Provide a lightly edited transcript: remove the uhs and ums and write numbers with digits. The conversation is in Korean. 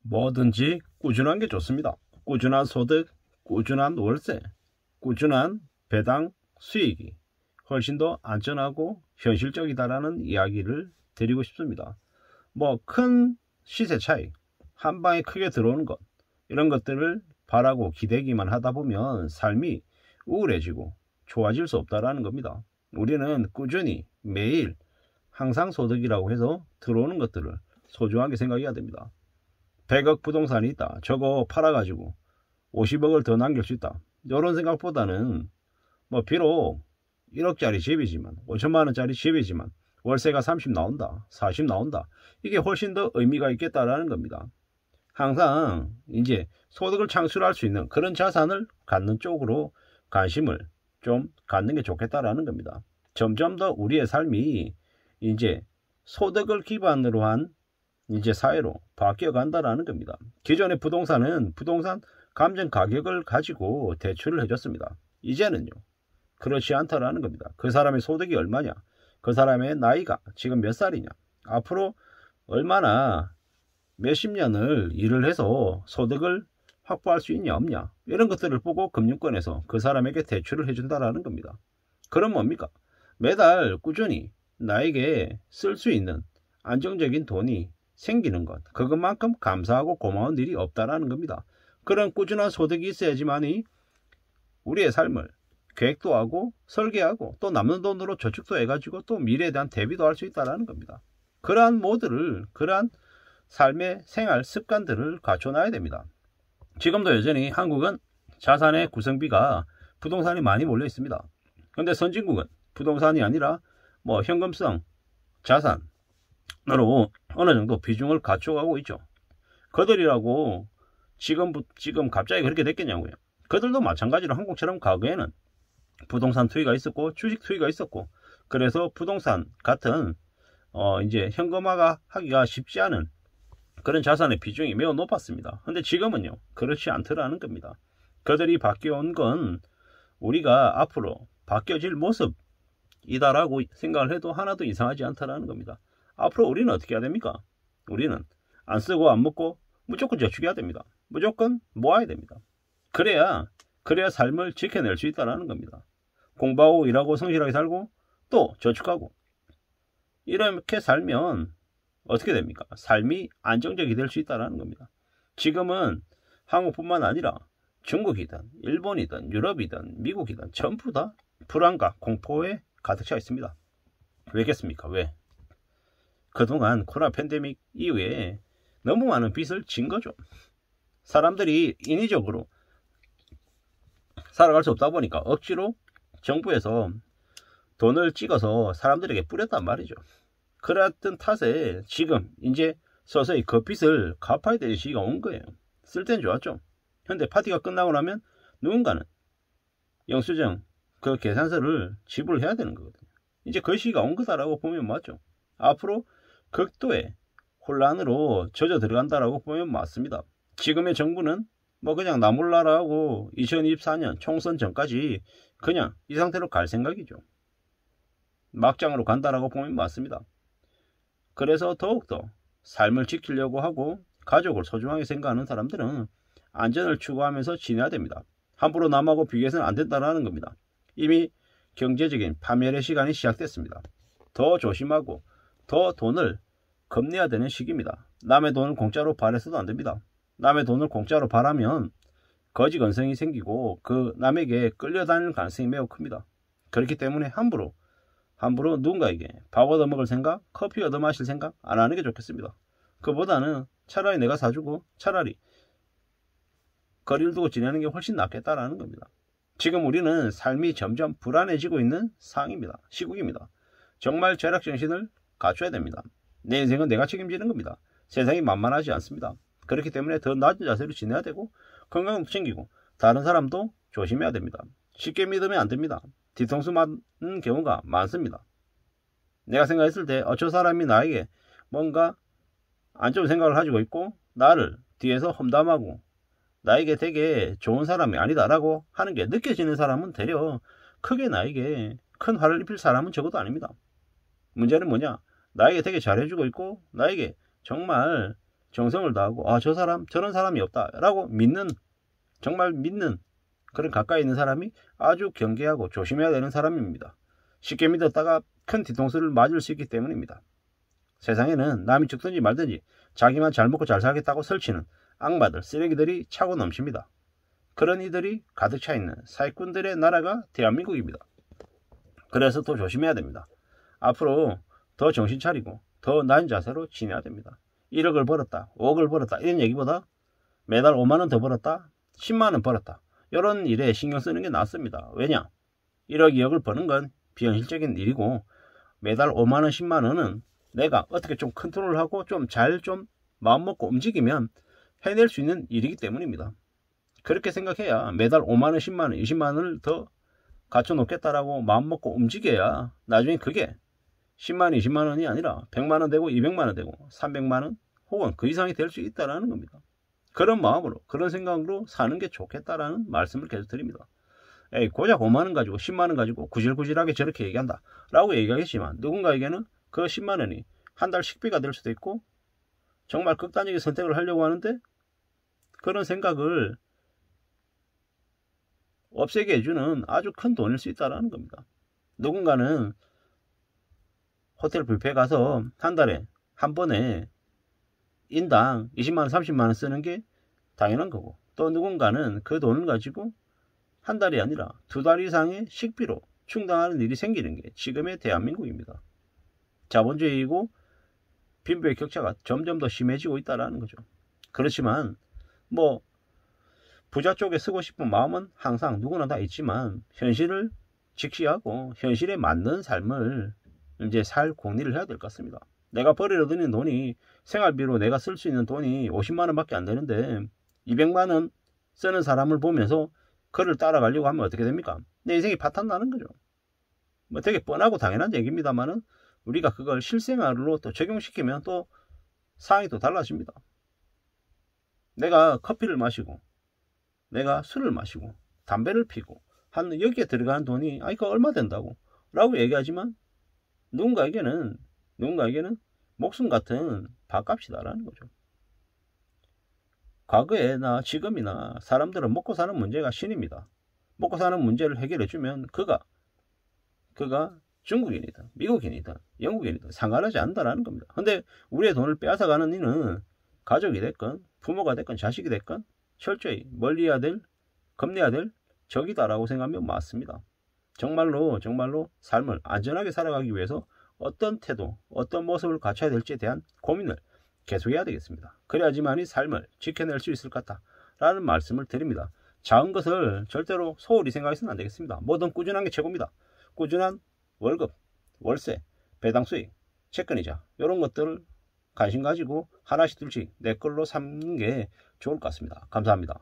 뭐든지 꾸준한 게 좋습니다. 꾸준한 소득, 꾸준한 월세, 꾸준한 배당 수익이 훨씬 더 안전하고 현실적이다라는 이야기를 드리고 싶습니다. 뭐 큰 시세 차익, 한 방에 크게 들어오는 것, 이런 것들을 바라고 기대기만 하다 보면 삶이 우울해지고 좋아질 수 없다라는 겁니다. 우리는 꾸준히 매일 항상 소득이라고 해서 들어오는 것들을 소중하게 생각해야 됩니다. 100억 부동산이 있다. 저거 팔아가지고 50억을 더 남길 수 있다. 이런 생각보다는 뭐 비록 1억짜리 집이지만 5천만원짜리 집이지만 월세가 30 나온다. 40 나온다. 이게 훨씬 더 의미가 있겠다라는 겁니다. 항상 이제 소득을 창출할 수 있는 그런 자산을 갖는 쪽으로 관심을 좀 갖는 게 좋겠다라는 겁니다. 점점 더 우리의 삶이 이제 소득을 기반으로 한 이제 사회로 바뀌어 간다라는 겁니다. 기존의 부동산은 부동산 감정 가격을 가지고 대출을 해줬습니다. 이제는요, 그렇지 않다라는 겁니다. 그 사람의 소득이 얼마냐, 그 사람의 나이가 지금 몇 살이냐, 앞으로 얼마나 몇십 년을 일을 해서 소득을 확보할 수 있냐 없냐, 이런 것들을 보고 금융권에서 그 사람에게 대출을 해준다라는 겁니다. 그럼 뭡니까? 매달 꾸준히 나에게 쓸 수 있는 안정적인 돈이 생기는 것, 그것만큼 감사하고 고마운 일이 없다라는 겁니다. 그런 꾸준한 소득이 있어야지만이 우리의 삶을 계획도 하고 설계하고 또 남는 돈으로 저축도 해가지고 또 미래에 대한 대비도 할 수 있다라는 겁니다. 그러한 모드를, 그러한 삶의 생활 습관들을 갖춰놔야 됩니다. 지금도 여전히 한국은 자산의 구성비가 부동산이 많이 몰려 있습니다. 그런데 선진국은 부동산이 아니라 뭐 현금성 자산으로 어느 정도 비중을 갖춰가고 있죠. 그들이라고 지금 갑자기 그렇게 됐겠냐고요. 그들도 마찬가지로 한국처럼 과거에는 부동산 투기가 있었고 주식 투기가 있었고, 그래서 부동산 같은 이제 현금화가 하기가 쉽지 않은 그런 자산의 비중이 매우 높았습니다. 근데 지금은요, 그렇지 않더라는 겁니다. 그들이 바뀌어온 건 우리가 앞으로 바뀌어질 모습이다라고 생각을 해도 하나도 이상하지 않다라는 겁니다. 앞으로 우리는 어떻게 해야 됩니까? 우리는 안 쓰고 안 먹고 무조건 저축해야 됩니다. 무조건 모아야 됩니다. 그래야 삶을 지켜낼 수 있다는 겁니다. 공부하고 일하고 성실하게 살고 또 저축하고 이렇게 살면 어떻게 됩니까? 삶이 안정적이 될 수 있다는 겁니다. 지금은 한국뿐만 아니라 중국이든 일본이든 유럽이든 미국이든 전부 다 불안과 공포에 가득 차 있습니다. 왜겠습니까? 왜? 그동안 코로나 팬데믹 이후에 너무 많은 빚을 진 거죠. 사람들이 인위적으로 살아갈 수 없다 보니까 억지로 정부에서 돈을 찍어서 사람들에게 뿌렸단 말이죠. 그랬던 탓에 지금 이제 서서히 그 빚을 갚아야 될 시기가 온 거예요. 쓸 땐 좋았죠. 근데 파티가 끝나고 나면 누군가는 영수증 그 계산서를 지불해야 되는 거거든요. 이제 그 시기가 온 거다라고 보면 맞죠. 앞으로 극도의 혼란으로 젖어 들어간다라고 보면 맞습니다. 지금의 정부는 뭐 그냥 나몰라라고 2024년 총선 전까지 그냥 이 상태로 갈 생각이죠. 막장으로 간다라고 보면 맞습니다. 그래서 더욱더 삶을 지키려고 하고 가족을 소중하게 생각하는 사람들은 안전을 추구하면서 지내야 됩니다. 함부로 남하고 비교해서는 안 된다는 겁니다. 이미 경제적인 파멸의 시간이 시작됐습니다. 더 조심하고 더 돈을 겁내야 되는 시기입니다. 남의 돈을 공짜로 발해서도 안 됩니다. 남의 돈을 공짜로 발하면 거지 건성이 생기고 그 남에게 끌려다니는 가능성이 매우 큽니다. 그렇기 때문에 함부로 누군가에게 밥 얻어먹을 생각, 커피 얻어마실 생각 안 하는 게 좋겠습니다. 그보다는 차라리 내가 사주고 차라리 거리를 두고 지내는 게 훨씬 낫겠다라는 겁니다. 지금 우리는 삶이 점점 불안해지고 있는 상황입니다. 시국입니다. 정말 절약정신을 갖춰야 됩니다. 내 인생은 내가 책임지는 겁니다. 세상이 만만하지 않습니다. 그렇기 때문에 더 낮은 자세로 지내야 되고 건강도 챙기고 다른 사람도 조심해야 됩니다. 쉽게 믿으면 안 됩니다. 뒤통수 맞는 경우가 많습니다. 내가 생각했을 때 저 사람이 나에게 뭔가 안 좋은 생각을 가지고 있고 나를 뒤에서 험담하고 나에게 되게 좋은 사람이 아니다라고 하는 게 느껴지는 사람은 되려 크게 나에게 큰 화를 입힐 사람은 적어도 아닙니다. 문제는 뭐냐? 나에게 되게 잘해주고 있고 나에게 정말 정성을 다하고 저 사람 저런 사람이 없다 라고 믿는, 정말 믿는 그런 가까이 있는 사람이 아주 경계하고 조심해야 되는 사람입니다. 쉽게 믿었다가 큰 뒤통수를 맞을 수 있기 때문입니다. 세상에는 남이 죽든지 말든지 자기만 잘 먹고 잘 살겠다고 설치는 악마들, 쓰레기들이 차고 넘칩니다. 그런 이들이 가득 차 있는 사기꾼들의 나라가 대한민국입니다. 그래서 더 조심해야 됩니다. 앞으로 더 정신 차리고 더 나은 자세로 지내야 됩니다. 1억을 벌었다, 5억을 벌었다 이런 얘기보다 매달 5만원 더 벌었다, 10만원 벌었다 이런 일에 신경 쓰는 게 낫습니다. 왜냐? 1억, 2억을 버는 건 비현실적인 일이고 매달 5만원, 10만원은 내가 어떻게 좀 컨트롤하고 좀 잘 마음 먹고 움직이면 해낼 수 있는 일이기 때문입니다. 그렇게 생각해야 매달 5만원, 10만원, 20만원을 더 갖춰놓겠다라고 마음 먹고 움직여야 나중에 그게 10만원, 20만원이 아니라 100만원 되고 200만원 되고 300만원 혹은 그 이상이 될 수 있다는 겁니다. 그런 마음으로, 그런 생각으로 사는 게 좋겠다라는 말씀을 계속 드립니다. 고작 5만원 가지고 10만원 가지고 구질구질하게 저렇게 얘기한다 라고 얘기하겠지만 누군가에게는 그 10만원이 한 달 식비가 될 수도 있고 정말 극단적인 선택을 하려고 하는데 그런 생각을 없애게 해주는 아주 큰 돈일 수 있다는 겁니다. 누군가는 호텔 뷔페 가서 한 달에 한 번에 인당 20만원, 30만원 쓰는 게 당연한 거고, 또 누군가는 그 돈을 가지고 한 달이 아니라 2달 이상의 식비로 충당하는 일이 생기는 게 지금의 대한민국입니다. 자본주의이고 빈부의 격차가 점점 더 심해지고 있다는 거죠. 그렇지만 부자 쪽에 쓰고 싶은 마음은 항상 누구나 다 있지만 현실을 직시하고 현실에 맞는 삶을 이제 살 공리를 해야 될 것 같습니다. 내가 벌이려 드는 돈이, 생활비로 내가 쓸 수 있는 돈이 50만원 밖에 안 되는데 200만원 쓰는 사람을 보면서 그를 따라가려고 하면 어떻게 됩니까? 내 인생이 파탄 나는 거죠. 되게 뻔하고 당연한 얘기입니다만은 우리가 그걸 실생활로 또 적용시키면 또 상황이 또 달라집니다. 내가 커피를 마시고 내가 술을 마시고 담배를 피고 한 여기에 들어가는 돈이 이거 얼마 된다고 라고 얘기하지만 누군가에게는 목숨 같은 밥값이다라는 거죠. 과거에나 지금이나 사람들은 먹고 사는 문제가 신입니다. 먹고 사는 문제를 해결해주면 그가 중국인이든 미국인이든 영국인이든 상관하지 않는다라는 겁니다. 근데 우리의 돈을 빼앗아가는 이는 가족이 됐건 부모가 됐건 자식이 됐건 철저히 멀리해야 될, 겁내야 될 적이다라고 생각하면 맞습니다. 정말로 삶을 안전하게 살아가기 위해서 어떤 태도, 어떤 모습을 갖춰야 될지에 대한 고민을 계속해야 되겠습니다. 그래야지만이 삶을 지켜낼 수 있을 것 같다라는 말씀을 드립니다. 작은 것을 절대로 소홀히 생각해서는 안 되겠습니다. 뭐든 꾸준한 게 최고입니다. 꾸준한 월급, 월세, 배당 수익, 채권이자 이런 것들을 관심 가지고 하나씩 둘씩 내 걸로 삼는 게 좋을 것 같습니다. 감사합니다.